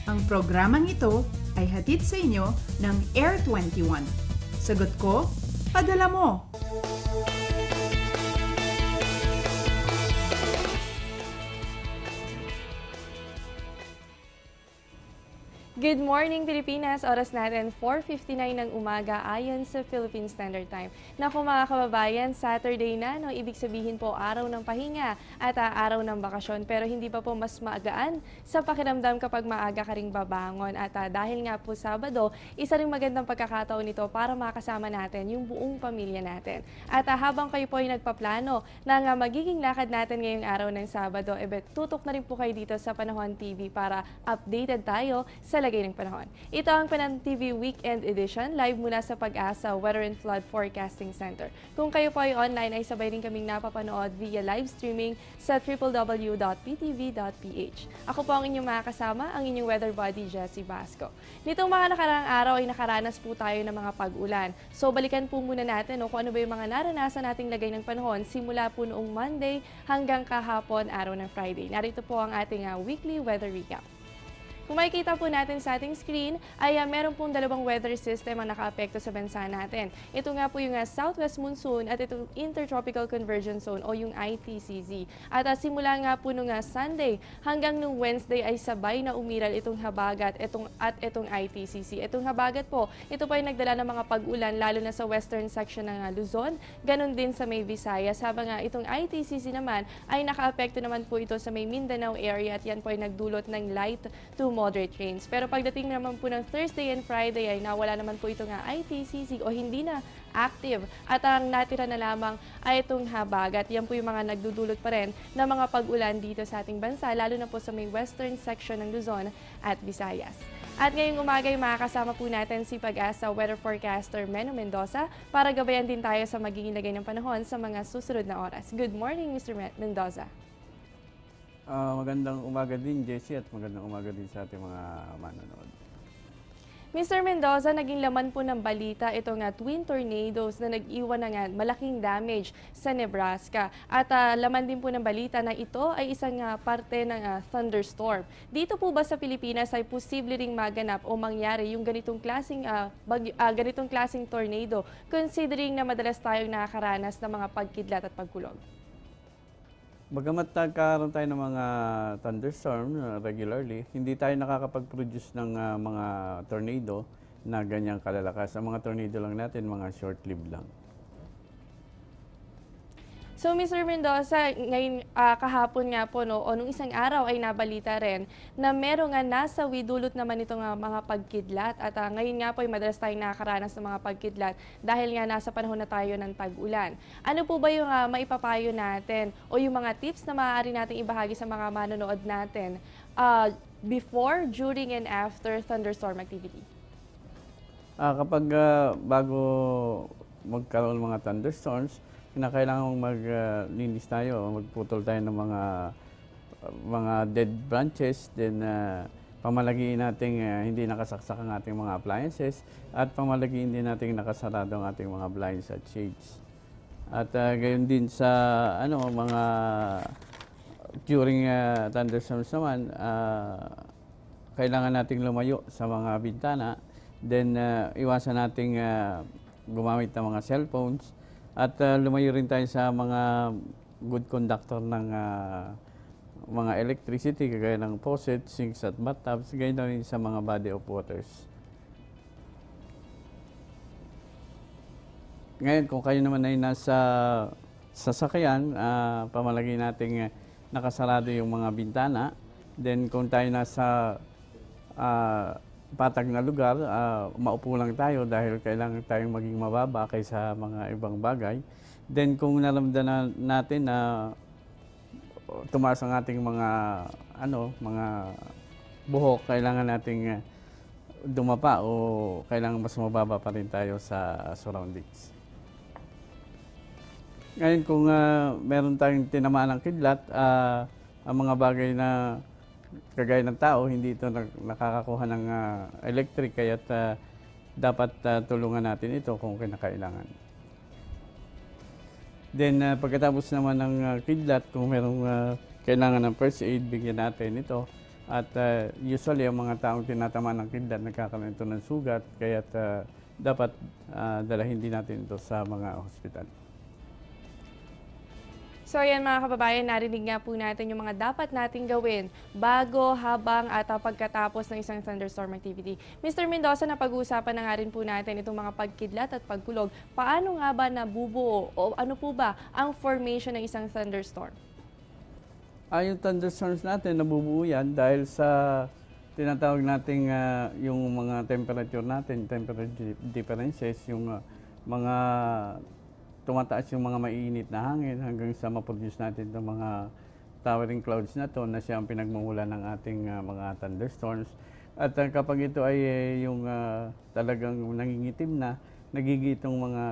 Ang programang ito ay hatid sa inyo ng Air 21. Sagot ko, padala mo! Good morning, Pilipinas! Oras natin 4:59 ng umaga ayon sa Philippine Standard Time. Naku mga kababayan, Saturday na, no? Ibig sabihin po araw ng pahinga at araw ng bakasyon. Pero hindi pa po mas maagaan sa pakiramdam kapag maaga ka ring babangon. At dahil nga po Sabado, isa ring magandang pagkakataon ito para makasama natin yung buong pamilya natin. At habang kayo po ay nagpaplano ng magiging lakad natin ngayong araw ng Sabado, tutok na rin po kayo dito sa Panahon TV para updated tayo sa lagay ng panahon. Ito ang Panahon TV Weekend Edition, live mula sa Pag-asa Weather and Flood Forecasting Center. Kung kayo po ay online, ay sabay rin kaming napapanood via live streaming sa www.ptv.ph. Ako po ang inyong makakasama, ang inyong weather buddy, Jessie Basco. Nitong mga nakaraang araw ay nakaranas po tayo ng mga pag-ulan. So balikan po muna natin kung ano ba yung mga naranasan nating lagay ng panahon simula po noong Monday hanggang kahapon, araw ng Friday. Narito po ang ating weekly weather recap. Kung makikita po natin sa ating screen, ay meron pong dalawang weather system ang nakaapekto sa bansa natin. Ito nga po yung Southwest Monsoon at itong Intertropical Convergence Zone o yung ITCZ. At simula nga po nung Sunday hanggang nung Wednesday ay sabay na umiral itong habagat itong ITCZ. Itong habagat po, ito po ay nagdala ng mga pag-ulan lalo na sa western section ng Luzon, ganun din sa may Visayas. Habang itong ITCZ naman ay nakaapekto naman po ito sa may Mindanao area at yan po ay nagdulot ng light to moderate rains. Pero pagdating naman po ng Thursday and Friday ay nawala naman po ito nga ITCZ o hindi na active. At ang natira na lamang ay itong habagat. Yan po yung mga nagdudulot pa rin ng mga pag-ulan dito sa ating bansa, lalo na po sa may western section ng Luzon at Visayas. At ngayong umaga ay makakasama po natin si Pag-asa weather forecaster Meno Mendoza para gabayan din tayo sa magiging lagay ng panahon sa mga susunod na oras. Good morning, Mr. Mendoza. Magandang umaga din, Jessie, at magandang umaga din sa ating mga manonood. Mr. Mendoza, naging laman po ng balita itong twin tornadoes na nag-iwan ng malaking damage sa Nebraska. At laman din po ng balita na ito ay isang parte ng thunderstorm. Dito po ba sa Pilipinas ay posible ring maganap o mangyari yung ganitong klaseng tornado, considering na madalas tayong nakakaranas ng mga pagkidlat at pagkulog? Bagamat nagkaroon tayo ng mga thunderstorm regularly, hindi tayo nakakapag-produce ng mga tornado na ganyang kalalakas. Ang mga tornado lang natin, mga short-lived lang. So, Mr. Mendoza, ngayon kahapon nga po, o nung isang araw ay nabalita rin na merong nasawi dulot naman itong mga pagkidlat. At ngayon nga po ay madalas tayong nakakaranas ng mga pagkidlat dahil nga nasa panahon na tayo ng tag-ulan. Ano po ba yung maipapayo natin o yung mga tips na maaari nating ibahagi sa mga manonood natin before, during, and after thunderstorm activity? Kapag bago magkaroon ng mga thunderstorms, kailangan maglinis tayo, magputol tayo ng mga dead branches, then pamalagiin natin hindi nakasaksak ang ating mga appliances, at pamalagiin din natin nakasarado ang ating mga blinds at shades. At gayon din sa mga during thunderstorms naman, kailangan nating lumayo sa mga bintana, then iwasan nating gumamit ng mga cellphones. At lumayo rin tayo sa mga good conductor ng mga electricity, kagaya ng faucet, sinks at bathtubs, gaya na rin sa mga body of waters. Ngayon, kung kayo naman ay nasa sasakyan, pamalagay natin nakasarado yung mga bintana. Then kung tayo nasa patag na lugar, maupo lang tayo dahil kailangan tayong maging mababa kaysa mga ibang bagay. Then kung naramdaman natin na tumaas ang ating mga buhok, kailangan nating dumapa o kailangan mas mababa pa rin tayo sa surroundings. Ngayon, kung meron tayong tinamaan ng kidlat, ang mga bagay na kagaya ng tao, hindi ito nakakakuha ng electric, kaya dapat tulungan natin ito kung kinakailangan. Then pagkatapos naman ng kidlat, kung merong kailangan ng first aid, bigyan natin ito. At usually, ang mga taong tinatama ng kidlat, nagkakaroon ito ng sugat, kaya dapat dalahin din natin ito sa mga hospital. So ayan mga kababayan, narinig nga po natin yung mga dapat nating gawin bago, habang at pagkatapos ng isang thunderstorm activity. Mr. Mendoza, napag-uusapan na nga rin po natin itong mga pagkidlat at pagkulog. Paano nga ba nabubuo o ano po ba ang formation ng isang thunderstorm? Yung thunderstorms natin, nabubuo yan dahil sa tinatawag nating yung mga temperature natin, temperature differences, yung mga tumataas yung mga mainit na hangin hanggang sa ma-produce natin itong mga towering clouds na to na siya ang pinagmumula ng ating mga thunderstorms. At kapag ito ay yung talagang nangingitim na, nagigitong mga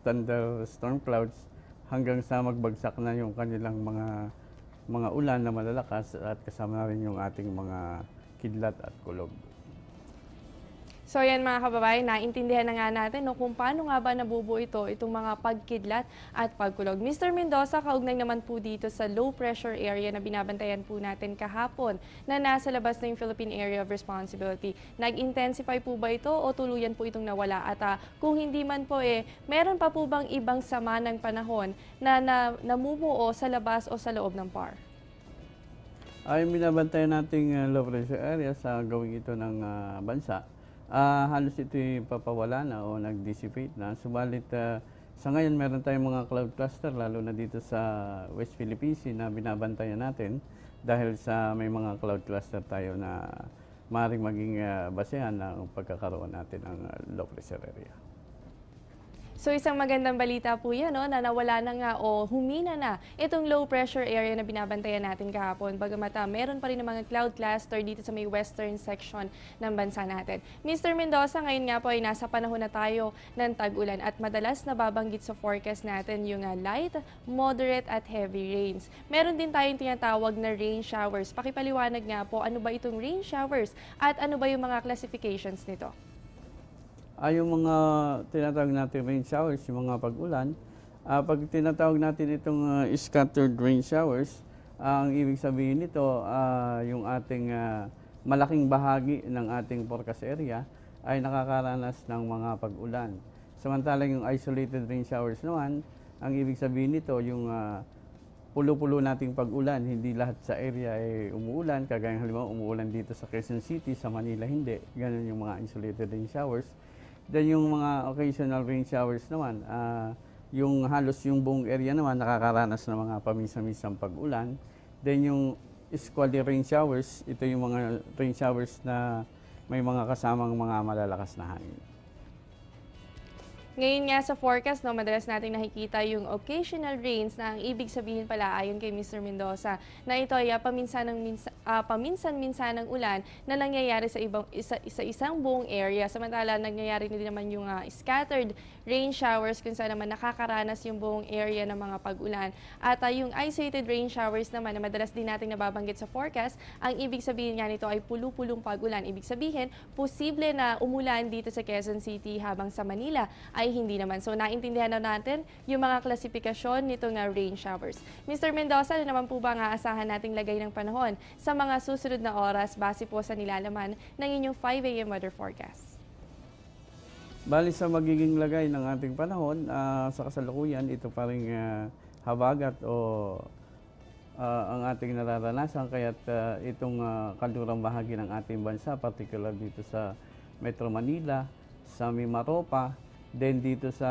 thunderstorm clouds hanggang sa magbagsak na yung kanilang mga ulan na malalakas at kasama na rin yung ating mga kidlat at kulog. So yan mga kababayan, naintindihan na nga natin kung paano nga ba nabubuo itong mga pagkidlat at pagkulog. Mr. Mendoza, kaugnay naman po dito sa low pressure area na binabantayan po natin kahapon na nasa labas na yung Philippine Area of Responsibility. Nag-intensify po ba ito o tuluyan po itong nawala? At kung hindi man po meron pa po bang ibang sama ng panahon na namumuo sa labas o sa loob ng PAR? Ay binabantayan nating low pressure area sa gawing ito ng bansa. Halos ito'y papawala na o nag-dissipate na. Subalit sa ngayon meron tayong mga cloud cluster lalo na dito sa West Philippine Sea na binabantayan natin dahil sa may mga cloud cluster tayo na maaaring maging basehan ng pagkakaroon natin ng low pressure area. So isang magandang balita po yan, na nawala na nga o humina na itong low pressure area na binabantayan natin kahapon. Bagamat meron pa rin ng mga cloud cluster dito sa may western section ng bansa natin. Mr. Mendoza, ngayon nga po ay nasa panahon na tayo ng tag-ulan at madalas nababanggit sa forecast natin yung light, moderate at heavy rains. Meron din tayong tinatawag na rain showers. Pakipaliwanag nga po, ano ba itong rain showers at ano ba yung mga classifications nito? Yung mga tinatawag natin rain showers, yung mga pag-ulan, pag tinatawag natin itong scattered rain showers, ang ibig sabihin nito, yung ating malaking bahagi ng ating forecast area ay nakakaranas ng mga pag-ulan. Samantalang yung isolated rain showers naman, ang ibig sabihin nito, yung pulo-pulo nating pag-ulan, hindi lahat sa area ay umuulan, kagaya halimbawa umuulan dito sa Quezon City, sa Manila hindi. Ganun yung mga isolated rain showers. Then yung mga occasional rain showers naman, yung halos yung buong area naman nakakaranas ng mga paminsan-minsang pag-ulan. Then yung squally rain showers, ito yung mga rain showers na may mga kasamang mga malalakas na hangin. Ngayon nga sa forecast, madalas natin nakikita yung occasional rains na ang ibig sabihin pala ayon kay Mr. Mendoza na ito ay paminsan-minsanang ulan na nangyayari sa isang buong area. Samantala, nangyayari din naman yung scattered rain showers kung saan naman nakakaranas yung buong area ng mga pag-ulan. At yung isolated rain showers naman na madalas din natin nababanggit sa forecast, ang ibig sabihin nga nito ay pulu-pulong pag-ulan. Ibig sabihin, posible na umulan dito sa Quezon City habang sa Manila ay hindi naman. So, naintindihan na natin yung mga klasifikasyon nitong rain showers. Mr. Mendoza, ano naman po ba ang aasahan nating lagay ng panahon sa mga susunod na oras base po sa nilalaman ng inyong 5 a.m. weather forecast? Bali sa magiging lagay ng ating panahon, sa kasalukuyan, ito pa rin habagat o ang ating nararanasan. Kaya't itong kaldurang bahagi ng ating bansa, particular dito sa Metro Manila, sa Mimaropa, then dito sa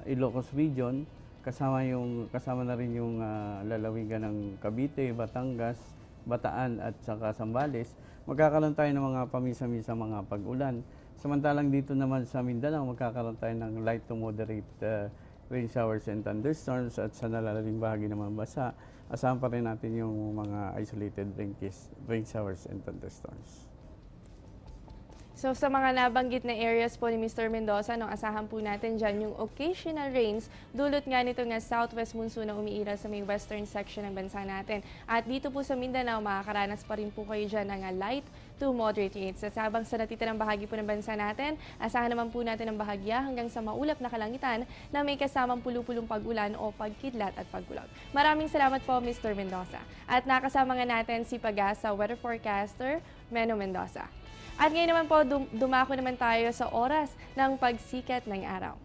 Ilocos Region, kasama na rin yung lalawigan ng Cavite, Batangas, Bataan at saka Zambales, magkakaroon tayo ng mga paminsan-minsang mga pag-ulan. Samantalang dito naman sa Mindanao, magkakaroon tayo ng light to moderate rain showers and thunderstorms at sa nalalaking bahagi naman basa, asahan pa rin natin yung mga isolated rain showers and thunderstorms. So sa mga nabanggit na areas po ni Mr. Mendoza, asahan po natin dyan yung occasional rains, dulot nga nito nga southwest monsoon na umiiral sa may western section ng bansa natin. At dito po sa Mindanao, makakaranas pa rin po kayo dyan ng light to moderate rains. Habang sa natitirang bahagi po ng bansa natin, asahan naman po natin ang bahagya hanggang sa maulap na kalangitan na may kasamang pulu-pulong pag-ulan o pagkidlat at pagkulog. Maraming salamat po, Mr. Mendoza. At nakasama nga natin si Pag-asa weather forecaster, Meno Mendoza. At ngayon naman po, dumako naman tayo sa oras ng pagsikat ng araw.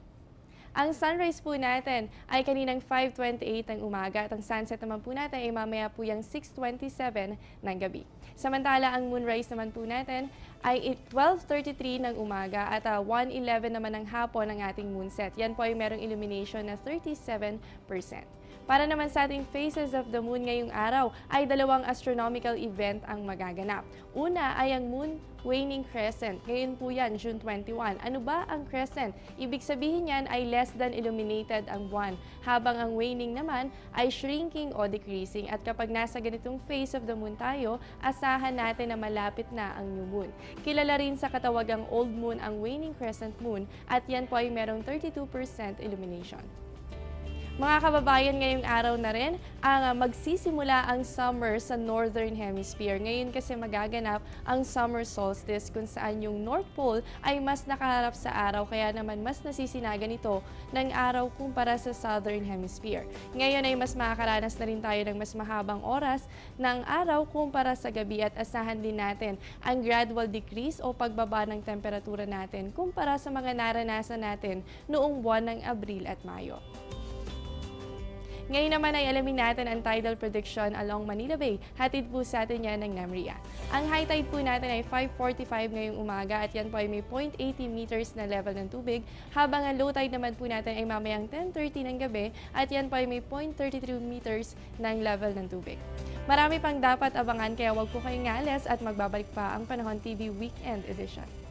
Ang sunrise po natin ay kaninang 5:28 ng umaga at ang sunset naman po natin ay mamaya po yung 6:27 ng gabi. Samantala, ang moonrise naman po natin ay 12:33 ng umaga at 1:11 naman ng hapon ang ating moonset. Yan po ay merong illumination na 37%. Para naman sa ating phases of the moon ngayong araw ay dalawang astronomical event ang magaganap. Una ay ang moon waning crescent. Ngayon po yan, June 21. Ano ba ang crescent? Ibig sabihin yan ay less than illuminated ang buwan, habang ang waning naman ay shrinking o decreasing. At kapag nasa ganitong phase of the moon tayo, asahan natin na malapit na ang new moon. Kilala rin sa katawagang old moon ang waning crescent moon at yan po ay merong 32% illumination. Mga kababayan, ngayong araw na rin ang magsisimula ang summer sa Northern Hemisphere. Ngayon kasi magaganap ang summer solstice kung saan yung North Pole ay mas nakaharap sa araw kaya naman mas nasisinagan ito ng araw kumpara sa Southern Hemisphere. Ngayon ay mas makakaranas na rin tayo ng mas mahabang oras ng araw kumpara sa gabi at asahan din natin ang gradual decrease o pagbaba ng temperatura natin kumpara sa mga naranasan natin noong buwan ng Abril at Mayo. Ngayon naman ay alamin natin ang tidal prediction along Manila Bay. Hatid po sa atin yan ng NEMRIA. Ang high tide po natin ay 5:45 ngayong umaga at yan po ay may 0.80 meters na level ng tubig. Habang ang low tide naman po natin ay mamayang 10:30 ng gabi at yan po ay may 0.33 meters ng level ng tubig. Marami pang dapat abangan kaya wag po kayong alis at magbabalik pa ang Panahon TV Weekend Edition.